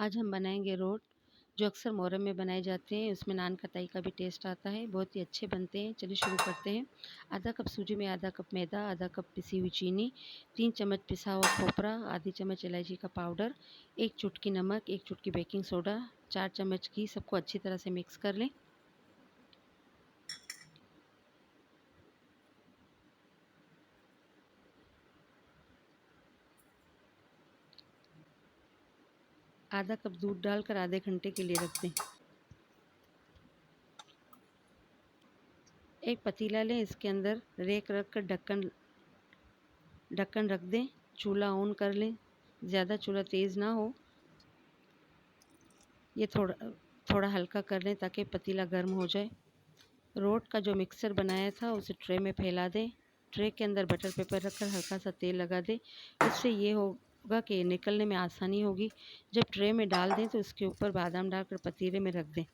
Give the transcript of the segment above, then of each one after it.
आज हम बनाएंगे रोट जो अक्सर मुहर्रम में बनाए जाते हैं। उसमें नान खटाई का भी टेस्ट आता है, बहुत ही अच्छे बनते हैं। चलिए शुरू करते हैं। आधा कप सूजी में आधा कप मैदा, आधा कप पिसी हुई चीनी, 3 चम्मच पिसा हुआ खोपरा, आधी चम्मच इलायची का पाउडर, 1 चुटकी नमक, 1 चुटकी बेकिंग सोडा, 4 चम्मच घी। सबको अच्छी तरह से मिक्स कर लें। आधा कप दूध डालकर आधे घंटे के लिए रख दें। एक पतीला लें, इसके अंदर रेक रख कर ढक्कन रख दें। चूल्हा ऑन कर लें, ज़्यादा चूल्हा तेज़ ना हो। ये थोड़ा हल्का कर लें ताकि पतीला गर्म हो जाए। रोट का जो मिक्सचर बनाया था उसे ट्रे में फैला दें। ट्रे के अंदर बटर पेपर रखकर हल्का सा तेल लगा दें। इससे ये होगा कि निकलने में आसानी होगी। जब ट्रे में डाल दें तो इसके ऊपर बादाम डालकर पतीले में रख दें।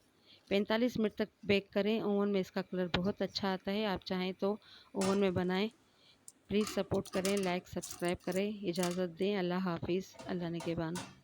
45 मिनट तक बेक करें। ओवन में इसका कलर बहुत अच्छा आता है। आप चाहें तो ओवन में बनाएं। प्लीज़ सपोर्ट करें, लाइक सब्सक्राइब करें। इजाज़त दें। अल्लाह हाफिज़। अल्लाह ने के बान।